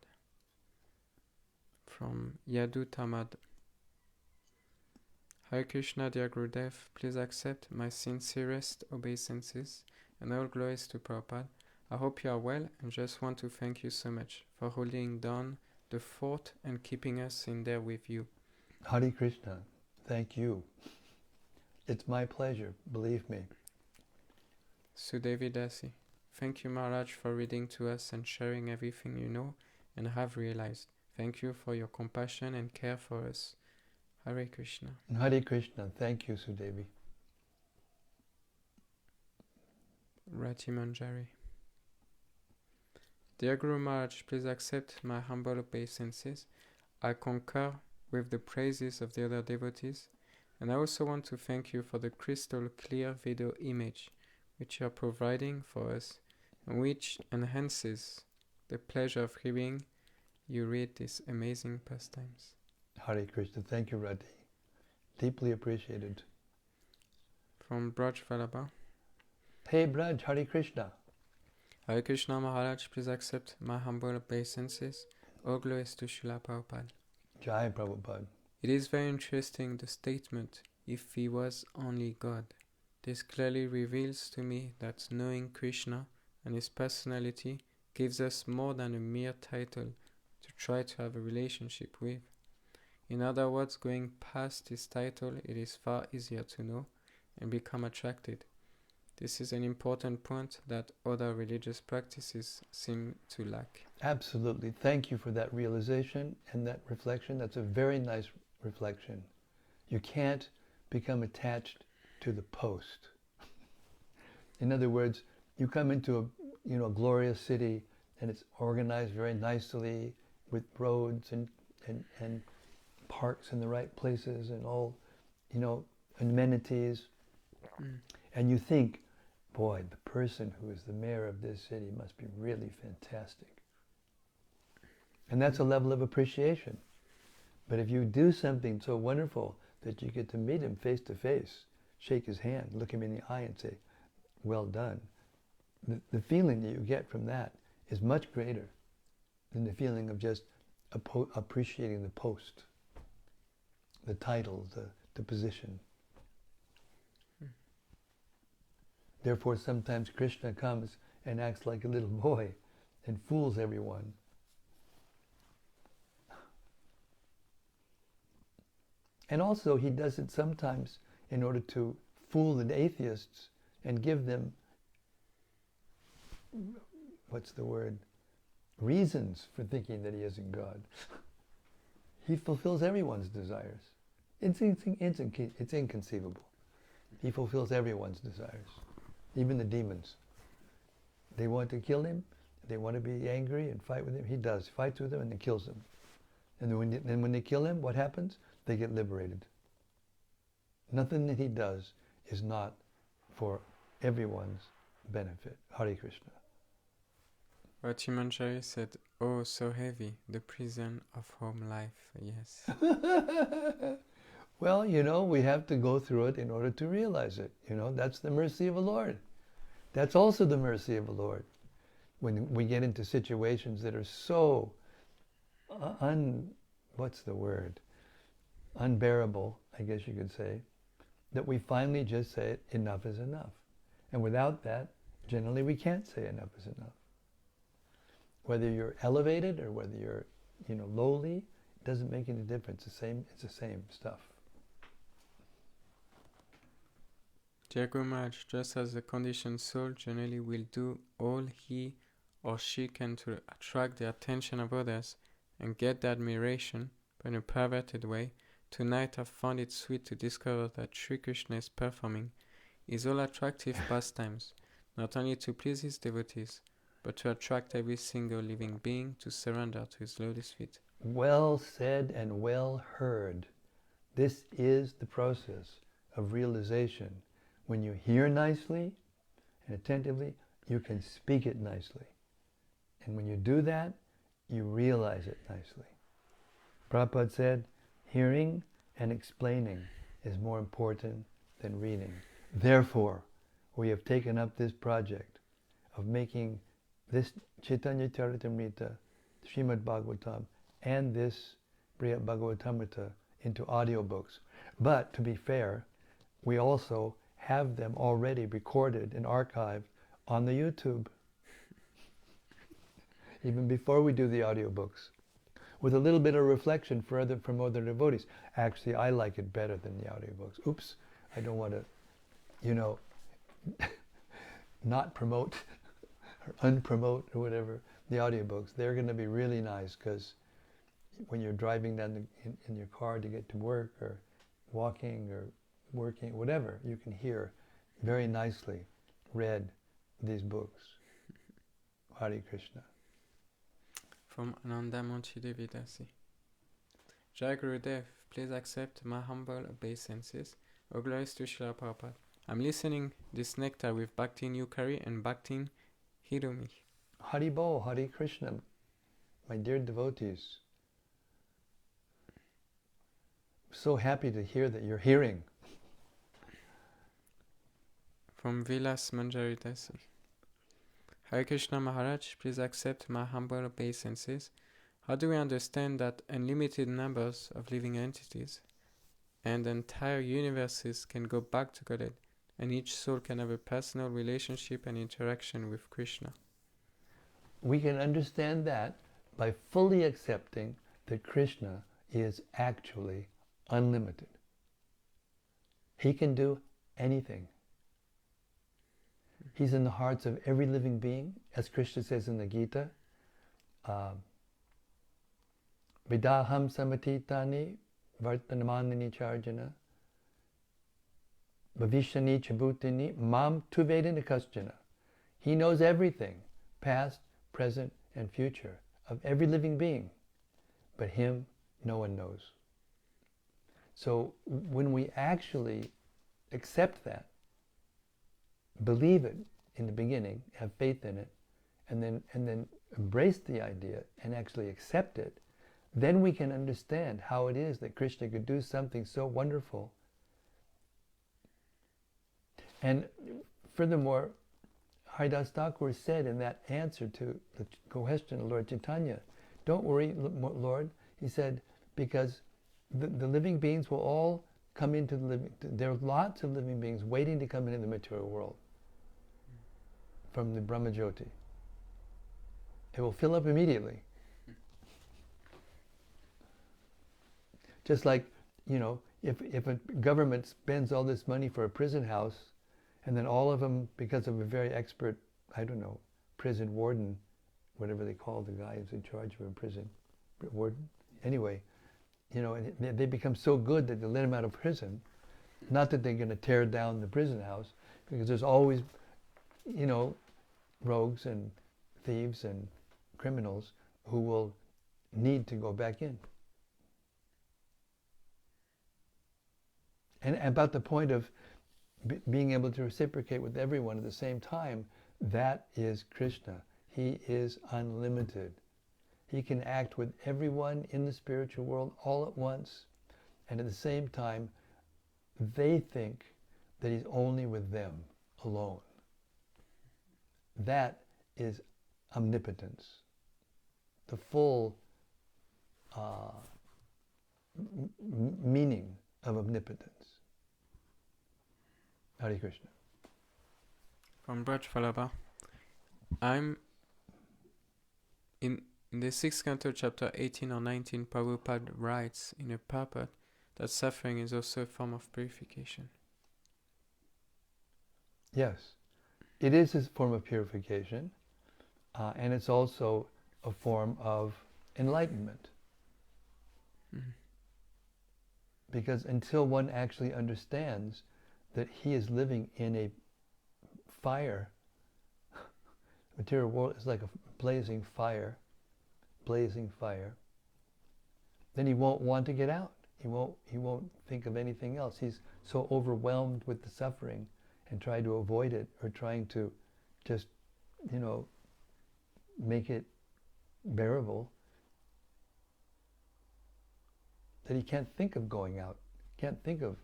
From Yadu Tamad. Hare Krishna, dear Gurudev, please accept my sincerest obeisances and all glories to Prabhupada. I hope you are well and just want to thank you so much for holding down the fort and keeping us in there with you. Hare Krishna, thank you. It's my pleasure, believe me. Sudevi Dasi, thank you Maharaj for reading to us and sharing everything you know and have realized. Thank you for your compassion and care for us. Hare Krishna. Hare Krishna, thank you, Sudevi. Rati Manjari. Dear Guru Maharaj, please accept my humble obeisances. I concur with the praises of the other devotees, and I also want to thank you for the crystal clear video image which you are providing for us, and which enhances the pleasure of hearing you read these amazing pastimes. Hare Krishna, thank you, Rati. Deeply appreciated. From Brhad Bhagavatamrta. Hey Braj, Hare Krishna. Hare Krishna Maharaj, please accept my humble obeisances. All glories to Srila Prabhupada. Jai Prabhupada. It is very interesting, the statement, if he was only God. This clearly reveals to me that knowing Krishna and his personality gives us more than a mere title to try to have a relationship with. In other words, going past his title, it is far easier to know and become attracted. This is an important point that other religious practices seem to lack. Absolutely. Thank you for that realization and that reflection. That's a very nice reflection. You can't become attached to the post. In other words, you come into a glorious city and it's organized very nicely with roads and parks in the right places and all, amenities. And you think, boy, the person who is the mayor of this city must be really fantastic. And that's a level of appreciation. But if you do something so wonderful that you get to meet him face to face, shake his hand, look him in the eye and say, well done, the feeling that you get from that is much greater than the feeling of just appreciating the post, the title, the position. Therefore, sometimes Krishna comes and acts like a little boy and fools everyone. And also, he does it sometimes in order to fool the atheists and give them, reasons for thinking that he isn't God. He fulfills everyone's desires. It's inconceivable. He fulfills everyone's desires. Even the demons. They want to kill him. They want to be angry and fight with him. He does. Fights with them and then kills them. And then when they kill him, what happens? They get liberated. Nothing that he does is not for everyone's benefit. Hare Krishna. Rati Manjari said, oh, so heavy, the prison of home life. Yes. Well, we have to go through it in order to realize it. That's the mercy of the Lord. That's also the mercy of the Lord. When we get into situations that are so unbearable, I guess you could say, that we finally just say enough is enough. And without that, generally we can't say enough is enough. Whether you're elevated or whether you're, lowly, it doesn't make any difference. It's the same stuff. Dear Guru Maharaj, just as the conditioned soul generally will do all he or she can to attract the attention of others and get the admiration, but in a perverted way, tonight I found it sweet to discover that Sri Krishna is performing his all attractive pastimes, not only to please his devotees, but to attract every single living being to surrender to his lotus feet. Well said and well heard. This is the process of realization. When you hear nicely and attentively, you can speak it nicely. And when you do that, you realize it nicely. Prabhupada said, hearing and explaining is more important than reading. Therefore, we have taken up this project of making this Chaitanya Charitamrita, Srimad Bhagavatam, and this Brhad Bhagavatamrta into audiobooks. But to be fair, we also have them already recorded and archived on the YouTube. even before we do the audiobooks, with a little bit of reflection from other devotees. Actually, I like it better than the audiobooks. Oops, I don't want to, not promote or unpromote or whatever the audiobooks. They're going to be really nice because when you're driving down in your car to get to work or walking or working, whatever, you can hear very nicely read these books. Hare Krishna. From Ananda Monchi Devidasi. Jai Gurudev, please accept my humble obeisances. O glories to Srila Prabhupada. I'm listening this nectar with Bhaktin Yukari and Bhaktin Hirumi. Haribol, Hare Krishna, my dear devotees. So happy to hear that you're hearing. From Vilas Manjaridasi. Hare Krishna Maharaj, please accept my humble obeisances. How do we understand that unlimited numbers of living entities and entire universes can go back to Godhead, and each soul can have a personal relationship and interaction with Krishna? We can understand that by fully accepting that Krishna is actually unlimited. He can do anything. He's in the hearts of every living being, as Krishna says in the Gita. Vidaham samatitani vartanamanani charjana bhavishani chabutini mam tuvedana kaschana. He knows everything, past, present, and future, of every living being. But him, no one knows. So when we actually accept that, believe it in the beginning, have faith in it, and then embrace the idea and actually accept it, then we can understand how it is that Krishna could do something so wonderful. And furthermore, Haridas Thakur said in that answer to the question of Lord Chaitanya, don't worry, Lord, he said, because the living beings will all come into the living, there are lots of living beings waiting to come into the material world from the Brahma Jyoti. It will fill up immediately. Just like, if a government spends all this money for a prison house, and then all of them, because of a very expert, prison warden, whatever they call the guy who's in charge of a prison, warden, anyway, and they become so good that they let him out of prison. Not that they're going to tear down the prison house, because there's always, rogues and thieves and criminals who will need to go back in. And about the point of being able to reciprocate with everyone at the same time, that is Krishna. He is unlimited. He can act with everyone in the spiritual world all at once, and at the same time, they think that he's only with them alone. That is omnipotence, the full meaning of omnipotence. Hare Krishna. From Braj Falaba. I'm in the 6th canto, chapter 18 or 19, Prabhupada writes in a purport that suffering is also a form of purification. Yes, it is a form of purification, and it's also a form of enlightenment. Mm-hmm. Because until one actually understands that he is living in a fire, the material world is like a blazing fire, then he won't want to get out. He won't think of anything else. He's so overwhelmed with the suffering and trying to avoid it, or trying to just, make it bearable, that he can't think of going out, can't think of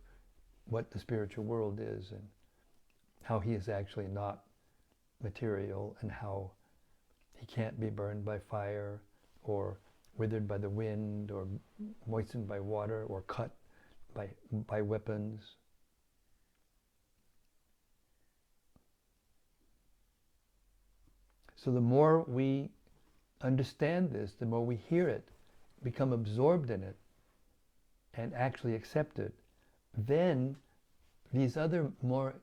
what the spiritual world is and how he is actually not material, and how he can't be burned by fire or withered by the wind or moistened by water or cut by weapons. So the more we understand this, the more we hear it, become absorbed in it, and actually accept it, then these other more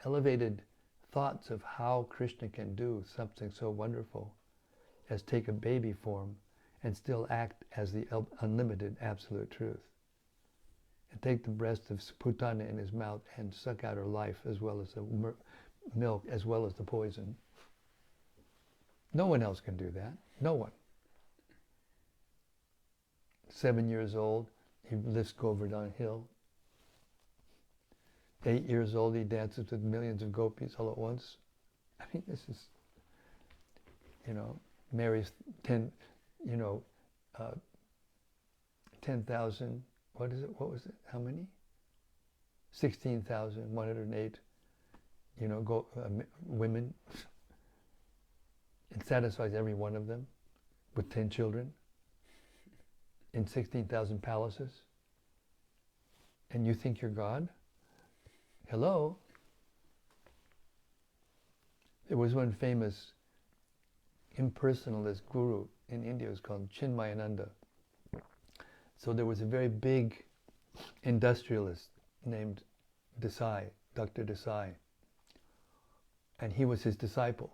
elevated thoughts of how Krishna can do something so wonderful as take a baby form and still act as the unlimited absolute truth. And take the breast of Putana in his mouth and suck out her life as well as the milk as well as the poison. No one else can do that. No one. 7 years old, he lifts Govardhan on a hill. 8 years old, he dances with millions of gopis all at once. I mean, this is, marries 10,000, what was it? How many? 16,108, women, and satisfies every one of them with 10 children in 16,000 palaces. And you think you're God? Hello? There was one famous impersonalist guru in India, it was called Chinmayananda. So there was a very big industrialist named Desai, Dr. Desai, and he was his disciple.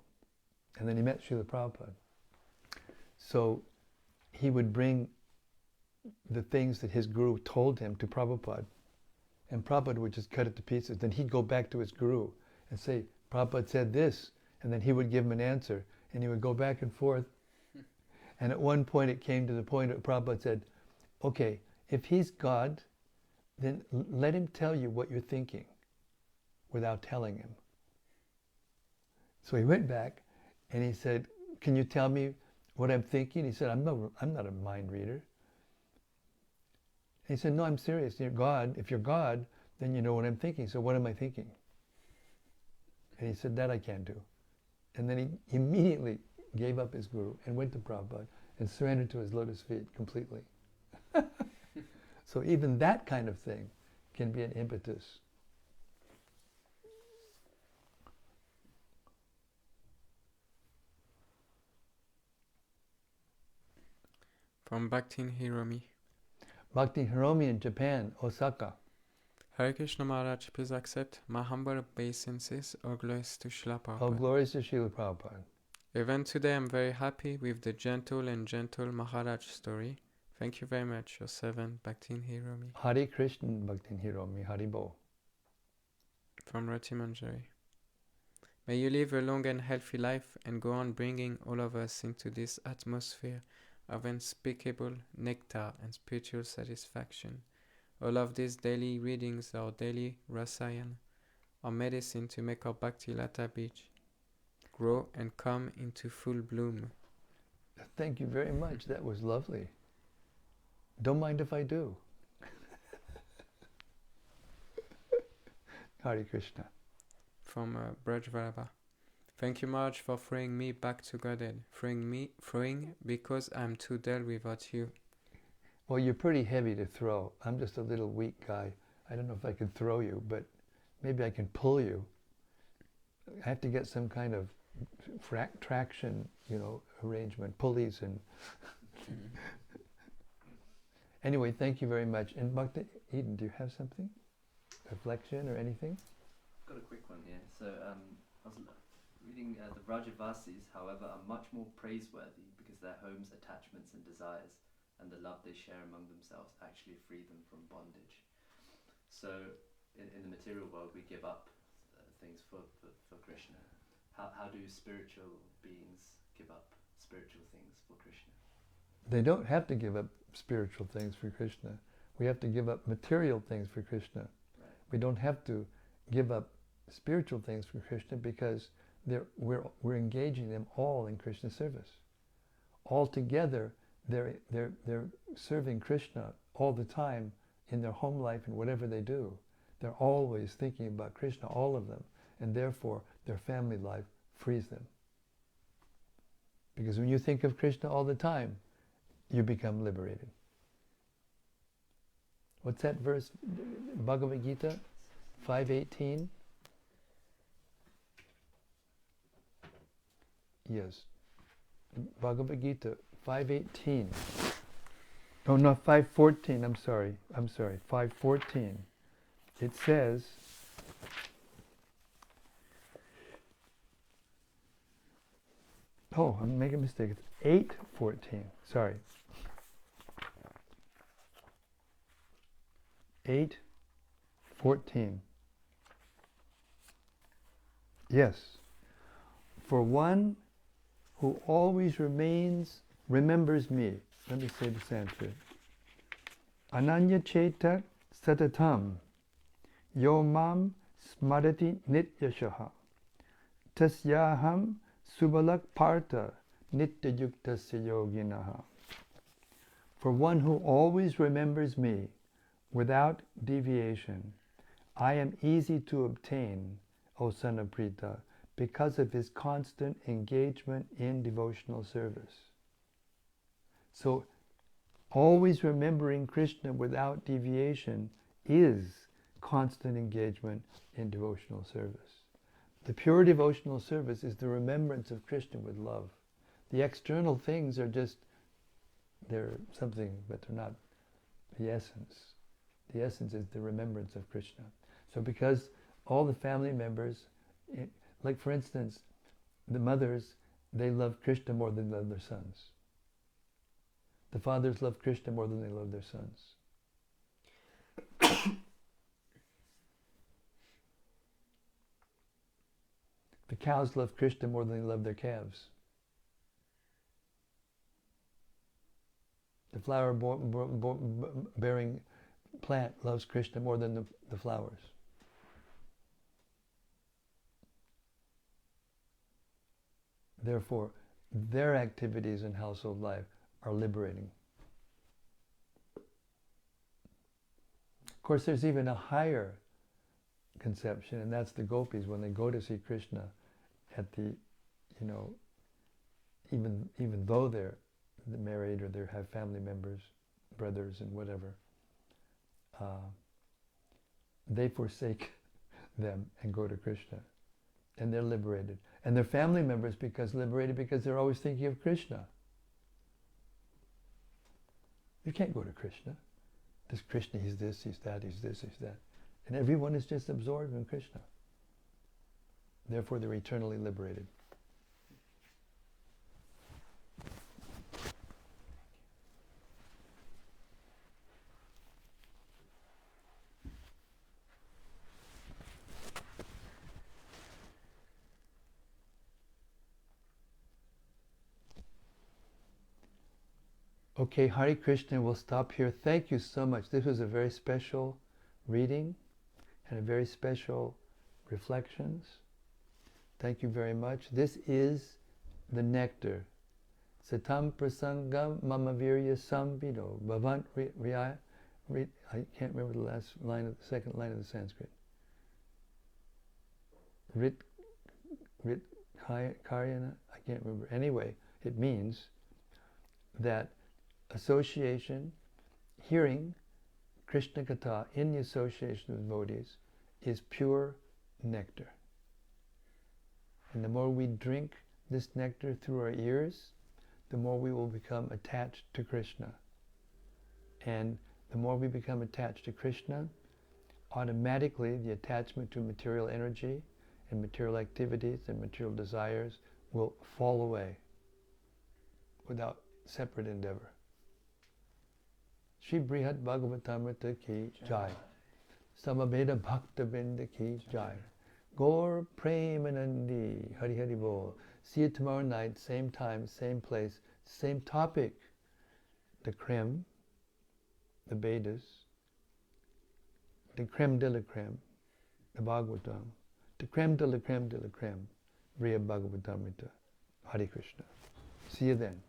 And then he met Srila Prabhupada. So he would bring the things that his guru told him to Prabhupada, and Prabhupada would just cut it to pieces. Then he'd go back to his guru and say, Prabhupada said this, and then he would give him an answer, and he would go back and forth. And at one point it came to the point that Prabhupada said, okay, if he's God, then let him tell you what you're thinking without telling him. So he went back and he said, can you tell me what I'm thinking? He said, I'm not a mind reader. And he said, no, I'm serious. You're God. If you're God, then you know what I'm thinking. So what am I thinking? And he said, that I can't do. And then he immediately gave up his guru and went to Prabhupada and surrendered to his lotus feet completely. So even that kind of thing can be an impetus. From Bhaktin Hiromi. Bhakti Hiromi in Japan, Osaka. Hare Krishna Maharaj, please accept my humble obeisances. All glories to Srila Prabhupada. All glories to Srila Prabhupada. Even today I'm very happy with the gentle Maharaj story. Thank you very much, your servant Bhaktin Hiromi. Hare Krishna Bhaktin Hiromi, Haribo. From Rati Manjari. May you live a long and healthy life and go on bringing all of us into this atmosphere of unspeakable nectar and spiritual satisfaction. All of these daily readings are daily rasayan, our medicine to make our Bhakti Lata Beach grow and come into full bloom. Thank you very much. That was lovely. Don't mind if I do. Hare Krishna. From Brajvarava. Thank you, Maharaj, for throwing me back to Godhead. Throwing because I'm too dull without you. Well, you're pretty heavy to throw. I'm just a little weak guy. I don't know if I can throw you, but maybe I can pull you. I have to get some kind of traction, arrangement, pulleys and... Anyway, thank you very much. And Bhakti Eden, do you have something? Reflection or anything? I've got a quick one here. So I was reading the Vrajavasis, however, are much more praiseworthy because their homes, attachments and desires and the love they share among themselves actually free them from bondage. So in the material world we give up things for Krishna. How do spiritual beings give up spiritual things for Krishna? They don't have to give up spiritual things for Krishna. We have to give up material things for Krishna. Right. We don't have to give up spiritual things for Krishna because we're engaging them all in Krishna service. All together, they're serving Krishna all the time in their home life and whatever they do. They're always thinking about Krishna, all of them, and therefore their family life frees them. Because when you think of Krishna all the time, you become liberated. What's that verse? Bhagavad Gita 5:18? Yes. Bhagavad Gita 5:18. Oh no, 5:14. I'm sorry. 5:14. It says, oh, I'm making a mistake. It's 8:14. Sorry. 8:14. Yes. For one who always remembers me. Let me say the Sanskrit. Ananya chetak satatam yomam smarati nityashaha tasyaham subalak parta nityayuktasya yoginaha. For one who always remembers me without deviation, I am easy to obtain, O son of Prita, because of his constant engagement in devotional service. So, always remembering Krishna without deviation is constant engagement in devotional service. The pure devotional service is the remembrance of Krishna with love. The external things are just, they're something, but they're not the essence. The essence is the remembrance of Krishna. So because all the family members, like for instance, the mothers, they love Krishna more than they love their sons. The fathers love Krishna more than they love their sons. The cows love Krishna more than they love their calves. The flower-bearing plant loves Krishna more than the flowers. Therefore, their activities in household life are liberating. Of course, there's even a higher conception, and that's the gopis when they go to see Krishna at the, even though they're married or they have family members, brothers and whatever, they forsake them and go to Krishna, and they're liberated. And their family members liberated because they're always thinking of Krishna. You can't go to Krishna. This Krishna, he's this, he's that, he's this, he's that. And everyone is just absorbed in Krishna. Therefore, they're eternally liberated. Okay, Hare Krishna, we'll stop here. Thank you so much. This was a very special reading and a very special reflections. Thank you very much. This is the nectar. Satam prasangam mama virya samvido bhavant riya. I can't remember the second line of the Sanskrit. Rit karyana. I can't remember. Anyway, it means that association, hearing Krishna Katha in the association of devotees is pure nectar. And the more we drink this nectar through our ears, the more we will become attached to Krishna. And the more we become attached to Krishna, automatically the attachment to material energy and material activities and material desires will fall away without separate endeavor. Shri Brhad Bhagavatamrta ki jai. Samaveda Bhakta Vrinda ki jai. Gaur Premanandi. Hari Hari Bol. See you tomorrow night, same time, same place, same topic. The creme, the Vedas, the creme de la creme, the Bhagavatam, the creme de la creme de la creme, Brhad Bhagavatamrta. Hare Krishna. See you then.